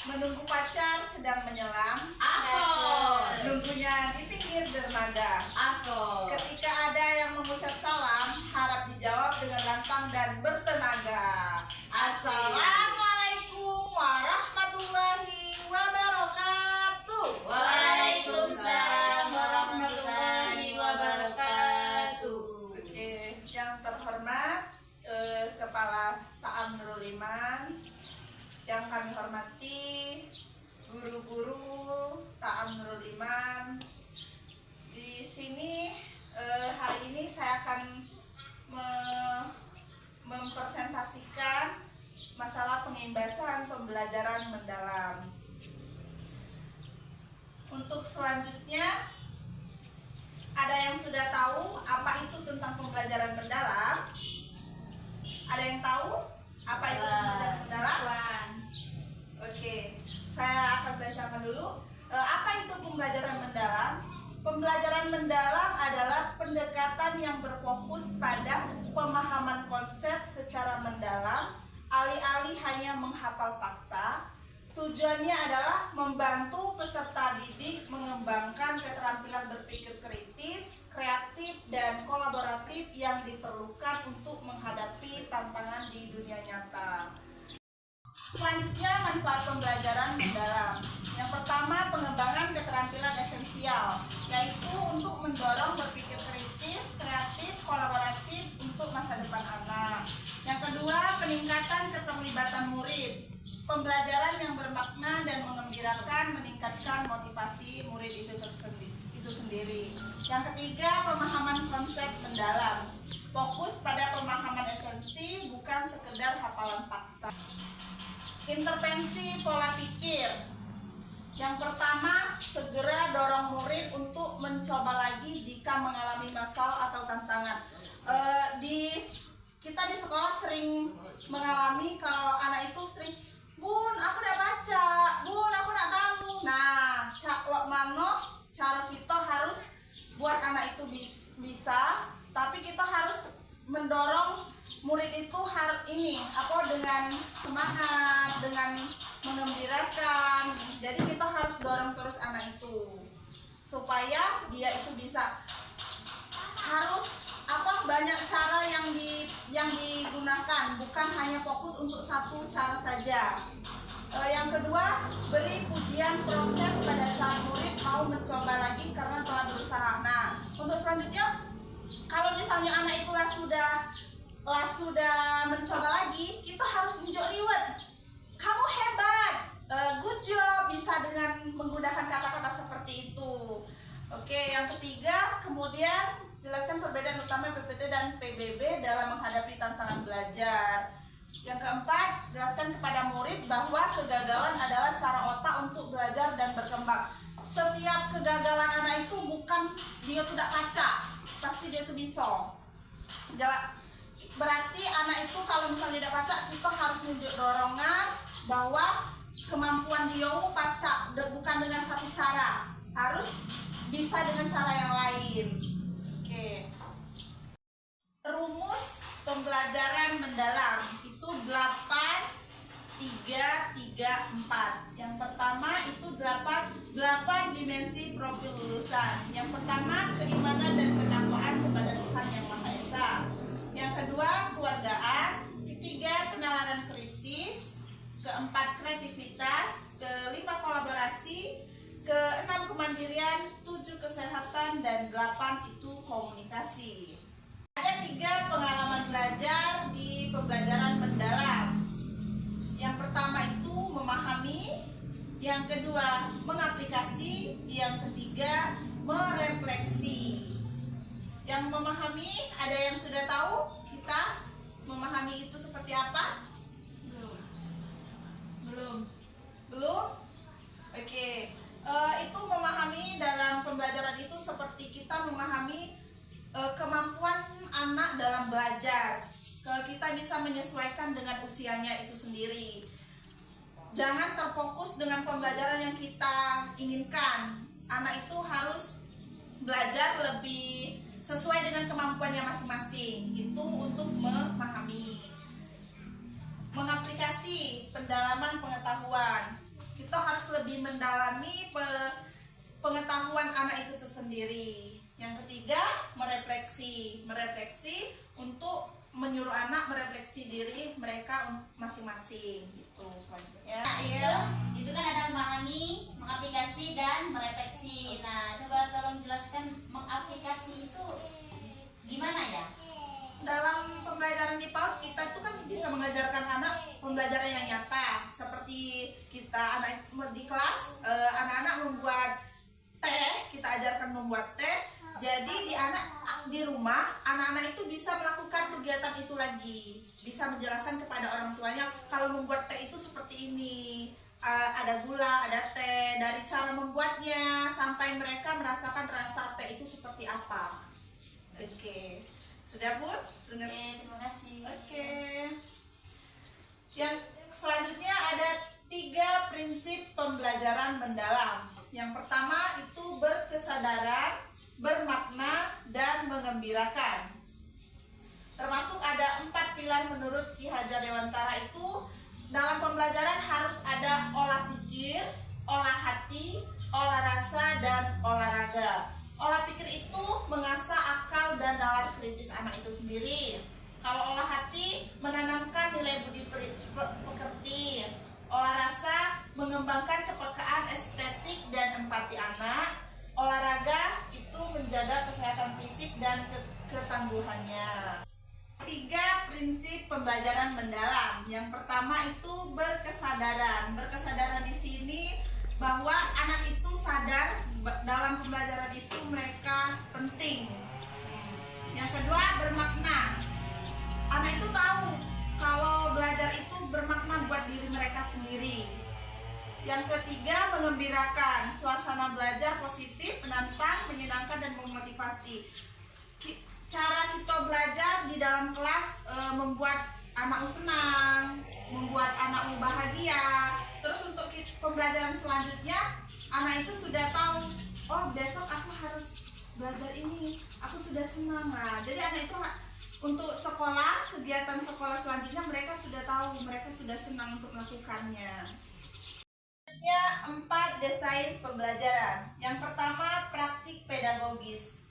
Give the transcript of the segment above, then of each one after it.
Menunggu pacar sedang menyelam. Aku. Nunggunya di pinggir dermaga. Aku. Ketika ada yang mengucap salam, harap dijawab dengan lantang dan bertenaga. Assalamualaikum warahmatullahi wabarakatuh. Waalaikumsalam warahmatullahi wabarakatuh. Oke, yang terhormat Kepala Ta'am Nurul Iman, yang kami hormati guru-guru Ta'am Nurul Iman. Di sini hari ini saya akan mempresentasikan masalah pengimbasan pembelajaran mendalam. Untuk selanjutnya, ada yang sudah tahu apa itu tentang pembelajaran mendalam? Ada yang tahu apa itu pembelajaran mendalam? Oke, saya akan bacakan dulu. Apa itu pembelajaran mendalam? Pembelajaran mendalam adalah pendekatan yang berfokus pada pemahaman konsep secara mendalam, alih-alih hanya menghafal fakta. Tujuannya adalah membantu peserta didik mengembangkan keterampilan berpikir kritis, kreatif, dan kolaboratif yang diperlukan untuk menghadapi tantangan di dunia nyata. Selanjutnya, manfaat pembelajaran mendalam. Yang pertama, pengembangan keterampilan esensial, yaitu untuk mendorong berpikir kritis, kreatif, kolaboratif untuk masa depan anak. Yang kedua, peningkatan keterlibatan murid. Pembelajaran yang bermakna dan menggembirakan meningkatkan motivasi murid itu sendiri. Yang ketiga, pemahaman konsep mendalam. Fokus pada pemahaman esensi, bukan sekedar hafalan fakta. Intervensi pola pikir. Yang pertama, segera dorong murid untuk mencoba lagi jika mengalami masalah atau tantangan. Kita di sekolah sering mengalami kalau anak itu sering, Bun, aku udah baca, Bun, aku udah tahu. Nah, cara kita harus buat anak itu bisa, tapi kita harus mendorong murid itu dengan semangat, dengan menggembirakan. Jadi kita harus dorong terus anak itu supaya dia itu bisa. Harus banyak cara yang digunakan, bukan hanya fokus untuk satu cara saja. Yang kedua, beri pujian proses pada saat murid mau mencoba lagi karena telah berusaha. Nah, untuk selanjutnya, kalau misalnya anak itu sudah mencoba lagi, kita harus tunjuk reward. Kamu hebat, good job, bisa dengan menggunakan kata-kata seperti itu. Oke, yang ketiga, kemudian jelaskan perbedaan utama PPT dan PBB dalam menghadapi tantangan belajar. Yang keempat, jelaskan kepada murid bahwa kegagalan adalah cara otak untuk belajar dan berkembang. Setiap kegagalan anak itu bukan dia tidak baca, pasti dia itu bisa. Berarti anak itu kalau misalnya tidak baca, kita harus menunjuk dorongan bahwa kemampuan dia baca bukan dengan satu cara, harus bisa dengan cara yang lain. Oke. Rumus pembelajaran mendalam itu 8-3-3-4. Yang pertama itu 8 dimensi profil lulusan. Yang pertama, keimanan dan ketakwaan kepada Tuhan Yang Maha Esa. Yang kedua, keluargaan. Ketiga, kenalan kritis. Keempat, kreativitas. Kelima, kolaborasi. Keenam, kemandirian. 7, kesehatan. Dan 8 itu komunikasi. Ada 3 pengalaman belajar di pembelajaran mendalam. Yang pertama itu memahami, yang kedua mengaplikasi, yang ketiga merefleksi. Yang memahami, ada yang sudah tahu kita memahami itu seperti apa? Belum? Oke. Itu memahami dalam pembelajaran itu seperti kita memahami kemampuan anak dalam belajar. Kita bisa menyesuaikan dengan usianya itu sendiri. Jangan terfokus dengan pembelajaran yang kita inginkan. Anak itu harus belajar lebih sesuai dengan kemampuannya masing-masing. Itu untuk memahami. Mengaplikasi pendalaman pengetahuan. kita harus lebih mendalami pengetahuan anak itu tersendiri. Yang ketiga, merefleksi untuk menyuruh anak merefleksi diri mereka masing-masing gitu. Selanjutnya Itu kan ada memahami, mengaplikasi dan merefleksi. Nah, coba tolong jelaskan mengaplikasi itu gimana ya? Dalam pembelajaran di PAUD kita tuh kan bisa mengajarkan anak pembelajaran yang nyata, seperti kita anak di kelas, anak-anak membuat teh, kita ajarkan membuat teh. Jadi di rumah anak-anak itu bisa melakukan kegiatan itu lagi, bisa menjelaskan kepada orang tuanya kalau membuat teh itu seperti ini, ada gula, ada teh, dari cara membuatnya sampai mereka merasakan rasa teh itu seperti apa. Oke, sudah Bun? Oke, terima kasih. Oke. Yang selanjutnya ada 3 prinsip pembelajaran mendalam. Yang pertama itu berkesadaran, bermakna, dan mengembirakan. Termasuk ada 4 pilar menurut Ki Hajar Dewantara itu. Dalam pembelajaran harus ada olah pikir, olah hati, olah rasa, dan olahraga. Olah pikir itu mengasah akal dan nalar kritis anak itu sendiri. Kalau olah hati menanamkan nilai budi pekerti. Olah rasa mengembangkan kepekaan estetik dan empati anak. Olahraga itu menjaga kesehatan fisik dan ketangguhannya. 3 prinsip pembelajaran mendalam. Yang pertama itu berkesadaran. Berkesadaran di sini bahwa anak itu sadar dalam pembelajaran itu mereka penting. Yang kedua bermakna. Anak itu tahu kalau belajar itu bermakna buat diri mereka sendiri. Yang ketiga mengembirakan. Suasana belajar positif, menantang, menyenangkan, dan memotivasi. Cara kita belajar di dalam kelas membuat anak senang, membuat anak bahagia. Terus untuk pembelajaran selanjutnya, anak itu sudah tahu, oh besok aku harus belajar ini, aku sudah senang. Nah, jadi anak itu untuk sekolah, kegiatan sekolah selanjutnya mereka sudah tahu, mereka sudah senang untuk melakukannya. Selanjutnya 4 desain pembelajaran. Yang pertama praktik pedagogis.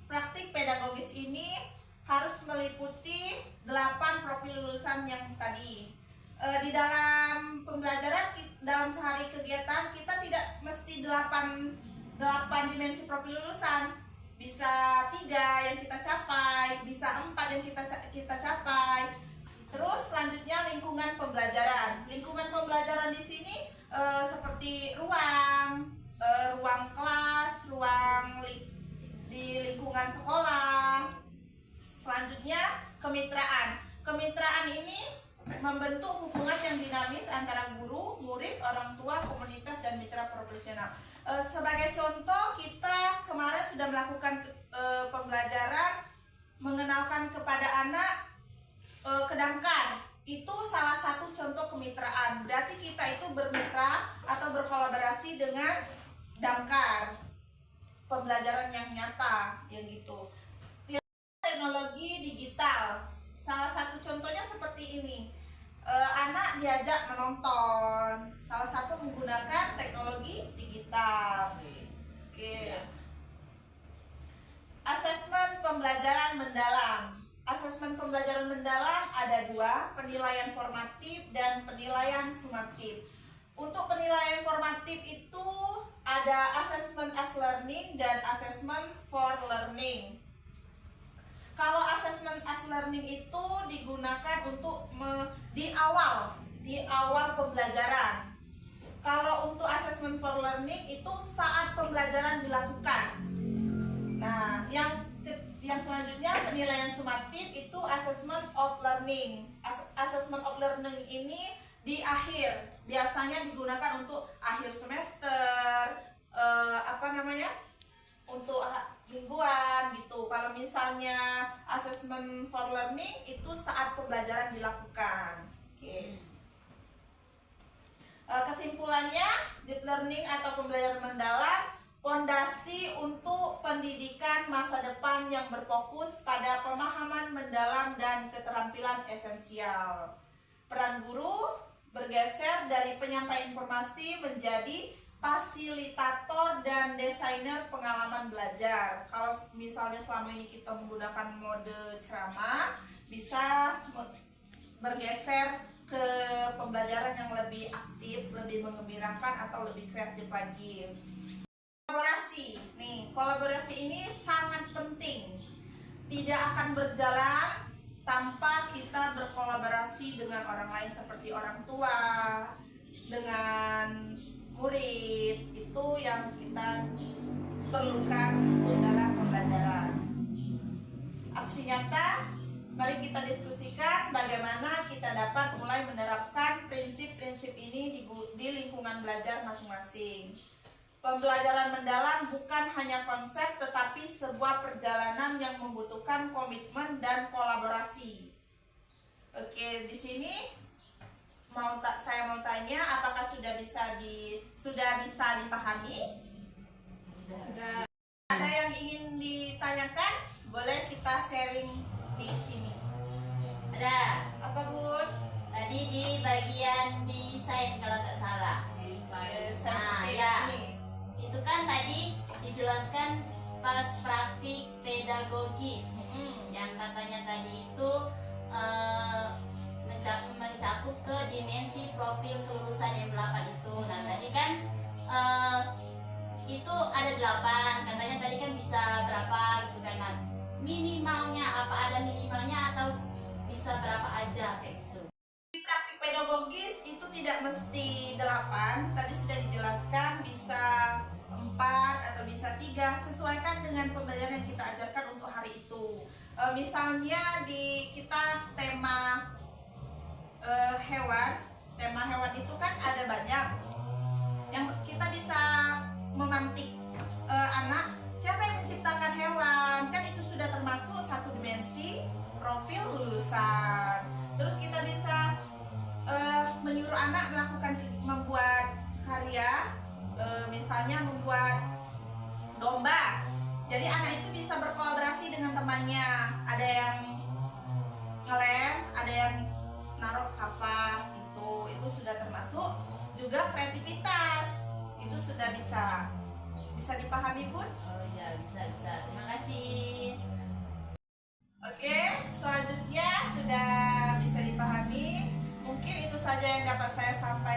Praktik pedagogis ini harus meliputi 8 profil lulusan yang tadi. Di dalam pembelajaran, dalam sehari kegiatan kita tidak mesti 8 dimensi profil lulusan. Bisa 3 yang kita capai, bisa 4 yang kita capai. Terus selanjutnya lingkungan pembelajaran. Lingkungan pembelajaran di sini seperti ruang kelas, di lingkungan sekolah. Selanjutnya kemitraan. Kemitraan ini membentuk hubungan yang dinamis antara guru, murid, orang tua, komunitas, dan mitra profesional. Sebagai contoh, kita kemarin sudah melakukan pembelajaran mengenalkan kepada anak kedamkar. Itu salah satu contoh kemitraan. Berarti kita itu bermitra atau berkolaborasi dengan damkar. Pembelajaran yang nyata, yang gitu. Teknologi digital. Salah satu contohnya seperti ini. Anak diajak menonton. Salah satu menggunakan teknologi digital. Oke. Asesmen pembelajaran mendalam. Asesmen pembelajaran mendalam ada 2, penilaian formatif dan penilaian sumatif. Untuk penilaian formatif itu ada assessment as learning dan assessment for learning. Kalau assessment as learning itu digunakan untuk di awal pembelajaran. Kalau untuk assessment for learning itu saat pembelajaran dilakukan. Nah, yang selanjutnya penilaian sumatif itu assessment of learning. Assessment of learning ini di akhir, biasanya digunakan untuk akhir semester, untuk mingguan gitu. Kalau misalnya assessment for learning itu saat pembelajaran dilakukan. Oke. Kesimpulannya, deep learning atau pembelajaran mendalam fondasi untuk pendidikan masa depan yang berfokus pada pemahaman mendalam dan keterampilan esensial. Peran guru bergeser dari penyampai informasi menjadi fasilitator dan desainer pengalaman belajar. Kalau misalnya selama ini kita menggunakan mode ceramah, bisa bergeser ke pembelajaran yang lebih aktif, lebih menggembirakan atau lebih kreatif lagi. Kolaborasi. Nih, kolaborasi ini sangat penting. Tidak akan berjalan tanpa kita berkolaborasi dengan orang lain seperti orang tua, dengan murid. Itu yang kita perlukan untuk dalam pembelajaran. Aksi nyata, mari kita diskusikan bagaimana kita dapat mulai menerapkan prinsip-prinsip ini di lingkungan belajar masing-masing. Pembelajaran mendalam bukan hanya konsep, tetapi sebuah perjalanan yang membutuhkan komitmen dan kolaborasi. Oke, di sini saya mau tanya, apakah sudah bisa dipahami? Sudah. Ada yang ingin ditanyakan? Boleh kita sharing di sini. Ada. Apa, Bun? Tadi di bagian desain kalau nggak salah. Nah, ya. Itu kan tadi dijelaskan pas praktik pedagogis. Yang katanya tadi itu mencakup ke dimensi profil kelulusan yang 8 itu. Nah, tadi kan itu ada 8. Katanya tadi kan bisa berapa gitu kan. Nah, minimalnya apa ada minimalnya atau bisa berapa aja kayak gitu. Praktik pedagogis itu tidak mesti 8. Tadi sudah dijelaskan bisa 4 atau bisa 3, sesuaikan dengan pembelajaran yang kita ajarkan untuk hari itu. Misalnya di kita tema hewan itu kan ada banyak yang kita bisa memantik anak siapa yang menciptakan hewan, kan itu sudah termasuk satu dimensi profil lulusan. Terus kita bisa menyuruh anak membuat karya, misalnya membuat domba. Jadi anak itu bisa berkolaborasi dengan temannya. Ada yang ngelem, ada yang naruh kapas, itu sudah termasuk juga kreativitas. Itu sudah bisa dipahami, Bun? Oh iya, bisa. Terima kasih. Oke, selanjutnya sudah bisa dipahami. Mungkin itu saja yang dapat saya sampaikan.